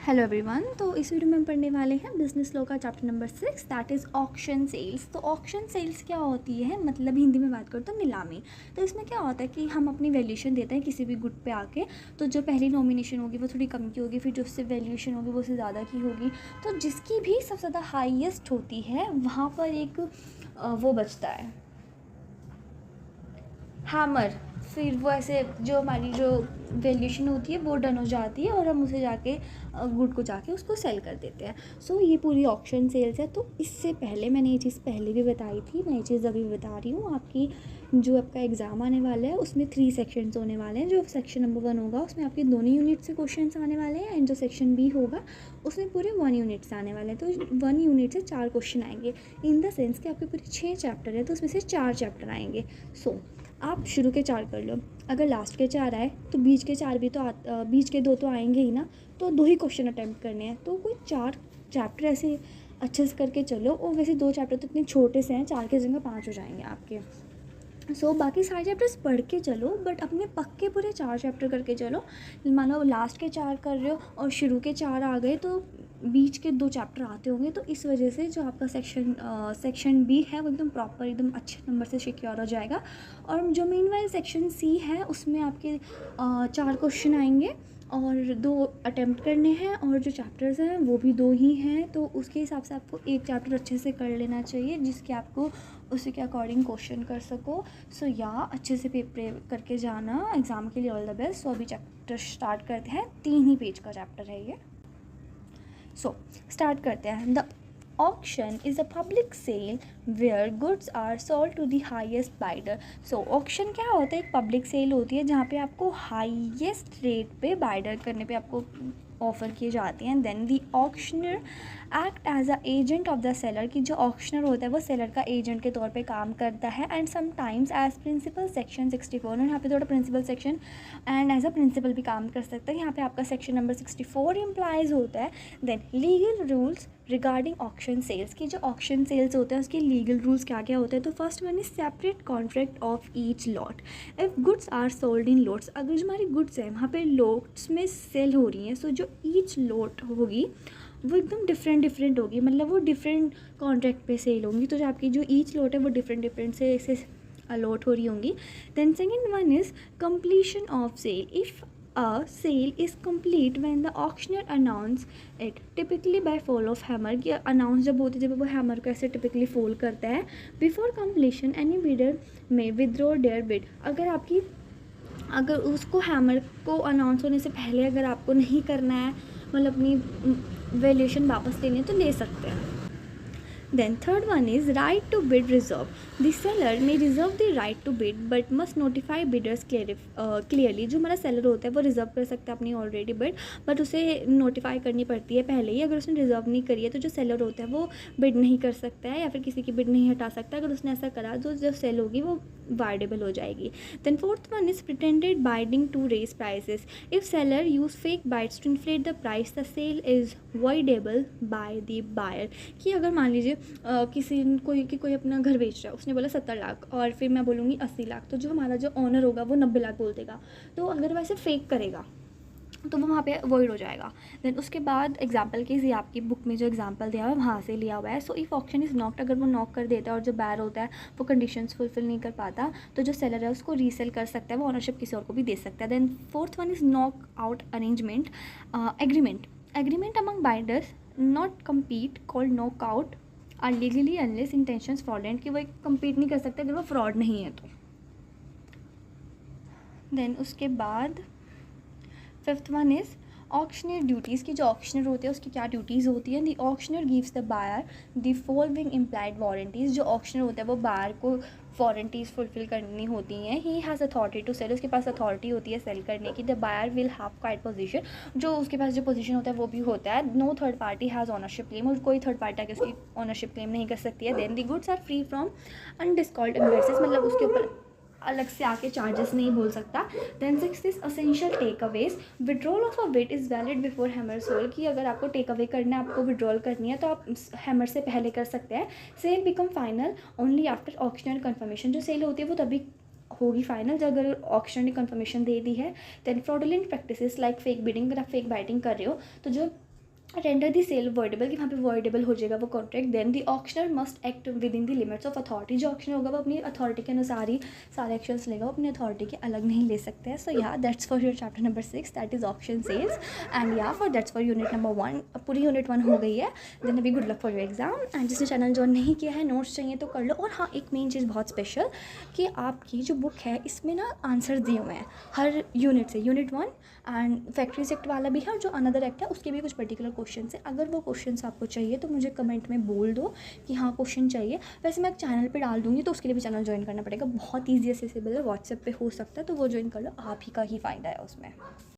Hello everyone. तो इस video में हम पढ़ने वाले हैं बिजनेस लॉ का chapter number 6 that is auction sales. तो ऑक्शन सेल्स क्या होती है, मतलब हिंदी में बात करो तो नीलामी। तो इसमें क्या होता है कि हम अपनी वैल्यूएशन देते हैं किसी भी गुड पे आके। तो जो पहली नॉमिनेशन होगी वो थोड़ी कम की होगी, फिर जो उससे वैल्यूएशन होगी वो उससे ज़्यादा की होगी। तो जिसकी भी सबसे ज़्यादा हाईएस्ट होती है वहाँ पर एक वो बचता है हैमर। फिर वो ऐसे जो हमारी जो वैल्यूएशन होती है वो डन हो जाती है और हम उसे जाके गुड को जाके उसको सेल कर देते हैं। सो ये पूरी ऑक्शन सेल्स है। तो इससे पहले मैंने ये चीज़ पहले भी बताई थी, मैं ये चीज़ अभी बता रही हूँ। आपकी जो आपका एग्ज़ाम आने वाला है उसमें 3 सेक्शंस होने वाले हैं। जो सेक्शन नंबर 1 होगा उसमें आपके दोनों यूनिट से क्वेश्चन आने वाले हैं, एंड जो सेक्शन बी होगा उसमें पूरे 1 यूनिट से आने वाले हैं। तो 1 यूनिट से 4 क्वेश्चन आएंगे, इन द सेंस कि आपके पूरे 6 चैप्टर है तो उसमें से 4 चैप्टर आएंगे। सो आप शुरू के 4 कर लो, अगर लास्ट के 4 आए तो बीच के 4 भी तो बीच के 2 तो आएंगे ही ना। तो 2 ही क्वेश्चन अटैम्प्ट करने हैं, तो कोई 4 चैप्टर ऐसे अच्छे से करके चलो। और वैसे 2 चैप्टर तो इतने छोटे से हैं, 4 की जगह 5 हो जाएंगे आपके। बाकी सारे चैप्टर्स पढ़ के चलो, बट अपने पक्के पूरे 4 चैप्टर करके चलो। मानो लास्ट के 4 कर रहे हो और शुरू के 4 आ गए तो बीच के 2 चैप्टर आते होंगे। तो इस वजह से जो आपका सेक्शन बी है वो एकदम प्रॉपर एकदम अच्छे नंबर से सिक्योर हो जाएगा। और जो मीनवाइल सेक्शन सी है उसमें आपके 4 क्वेश्चन आएंगे और 2 अटेम्प्ट करने हैं, और जो चैप्टर्स हैं वो भी 2 ही हैं। तो उसके हिसाब से आपको एक चैप्टर अच्छे से कर लेना चाहिए जिसके आपको उसी के अकॉर्डिंग क्वेश्चन कर सको। अच्छे से पेपर करके जाना एग्ज़ाम के लिए। All the best. अभी चैप्टर स्टार्ट करते हैं, 3 ही पेज का चैप्टर है ये। स्टार्ट करते हैं। The auction is a public sale where goods are sold to the highest bidder. Auction क्या होता है? एक पब्लिक सेल होती है जहाँ पे आपको हाईएस्ट रेट पे बाइडर करने पे आपको ऑफ़र किए जाते हैं। Then the auctioneer act as a agent of the seller, कि जो ऑक्शनर होता है वो सेलर का एजेंट के तौर पे काम करता है। And sometimes as principal section 64, और यहाँ पे थोड़ा principal section and as a principal भी काम कर सकता है। यहाँ पे आपका सेक्शन नंबर 64 इम्प्लाइज होता है। Then legal rules regarding auction sales, की जो ऑक्शन सेल्स होते हैं उसके लीगल रूल्स क्या क्या होते हैं। तो first one is separate contract of each lot. If goods are sold in lots, अगर जो हमारी गुड्स हैं वहाँ पे लॉट्स में सेल हो रही हैं, सो जो ईच लॉट होगी वो एकदम डिफरेंट होगी, मतलब वो डिफरेंट कॉन्ट्रैक्ट पे सेल होंगी। तो जो आपकी जो ईच लॉट है वो डिफरेंट से ऐसे अलॉट हो रही होंगी। Then second one is completion of sale. If a sale is complete when the auctioneer announce it typically by fall of hammer, कि अनाउंस जब होती है जब वो हैमर को ऐसे टिपिकली फोल करता है। बिफोर कंप्लीशन एनी बिडर में विदड्रॉ देयर बिड, अगर उसको हैमर को अनाउंस होने से पहले अगर आपको नहीं करना है, मतलब अपनी वैल्यूएशन वापस लेनी है तो ले सकते हैं। Then third one is right to bid reserve. The seller may reserve the right to bid but must notify bidders clearly. जो हमारा सेलर होता है वो रिजर्व कर सकता है अपनी ऑलरेडी बिड, बट उसे नोटिफाई करनी पड़ती है पहले ही। अगर उसने रिजर्व नहीं करी है तो जो सेलर होता है वो बिड नहीं कर सकता है या फिर किसी की बिड नहीं हटा सकता। अगर उसने ऐसा करा तो जो सेल होगी वो वाइडेबल हो जाएगी। Then fourth one is pretended bidding to raise prices. If seller use fake bids to inflate the price the sale is voidable by the buyer. कि अगर मान लीजिए कोई अपना घर बेच रहा है, उसने बोला 70 लाख और फिर मैं बोलूँगी 80 लाख, तो जो हमारा जो ऑनर होगा वो 90 लाख बोल देगा। तो अगर वैसे फेक करेगा तो वो वहाँ पे वॉइड हो जाएगा। देन उसके बाद एग्जाम्पल के ये आपकी बुक में जो एग्जाम्पल दिया हुआ है वहाँ से लिया हुआ है। So if auction is knocked, अगर वो नॉक कर देता है और जो बायर होता है वो कंडीशंस फुलफिल नहीं कर पाता तो जो सेलर है उसको रीसेल कर सकता है, वो ऑनरशिप किसी और को भी दे सकता है। Then fourth one is knock out arrangement agreement among bidders not compete called knock out are legally unless intentions fraudulent, कि वो कम्पीट नहीं कर सकते अगर वो फ्रॉड नहीं है तो। देन उसके बाद fifth one is auctioneer duties, की जो ऑक्शनर होते हैं उसकी क्या ड्यूटीज़ होती है। The auctioneer gives the buyer the following implied warranties. जो ऑक्शनर होता है वो बायर को वारंटीज़ फुलफिल करनी होती हैं। He has authority to sell, उसके पास अथॉरिटी होती है सेल करने की। The buyer will have quiet possession, जो उसके पास जो पोजीशन होता है वो भी होता है। No third party has ownership claim, और कोई थर्ड पार्टी आके उसकी ऑनरशिप क्लेम नहीं कर सकती है। Then the goods are free from undisclosed investors, मतलब उसके ऊपर अलग से आके चार्जेस नहीं बोल सकता। Then six is essential takeaways. Withdrawal of a bid is valid before hammer sold, कि अगर आपको टेक अवे करना है, आपको विड्रॉल करनी है तो आप हैमर से पहले कर सकते हैं। Sale become final only after auctional confirmation, जो सेल होती है वो तभी होगी फाइनल जब अगर ऑक्शन ने कन्फर्मेशन दे दी है। Then fraudulent practices like fake bidding, अगर आप फेक बाइटिंग कर रहे हो तो जो रेंडर दी सेल वर्डेबल, कि वहाँ पे वर्डेबल हो जाएगा वो contract. Then the auctioneer must act within the limits of authority, जो ऑक्शनर होगा वो अपनी अथॉरिटी के अनुसार ही सारे एक्शंस लेगा, वो अपनी अथॉरिटी के अलग नहीं ले सकते हैं। सो या that's for your chapter number 6, that is auction sales. And या for that's for unit number 1, पूरी यूनिट 1 हो गई है। देन अभी good luck for your exam. And जिसने चैनल ज्वाइन नहीं किया है, नोट्स चाहिए तो कर लो। और हाँ, एक मेन चीज़ बहुत स्पेशल, कि आपकी जो बुक है इसमें ना आंसर दिए हुए हैं हर यूनिट से, यूनिट 1 एंड फैक्ट्री एक्ट वाला भी है, और जो अनदर एक्ट है उसके भी कुछ पर्टिकुलर क्वेश्चन है। अगर वो क्वेश्चन आपको चाहिए तो मुझे कमेंट में बोल दो कि हाँ क्वेश्चन चाहिए। वैसे मैं चैनल पे डाल दूँगी, तो उसके लिए भी चैनल ज्वाइन करना पड़ेगा। बहुत ईजी एक्सेसिबल है, व्हाट्सएप पे हो सकता है, तो वो ज्वाइन कर लो, आप ही का ही फ़ायदा है उसमें।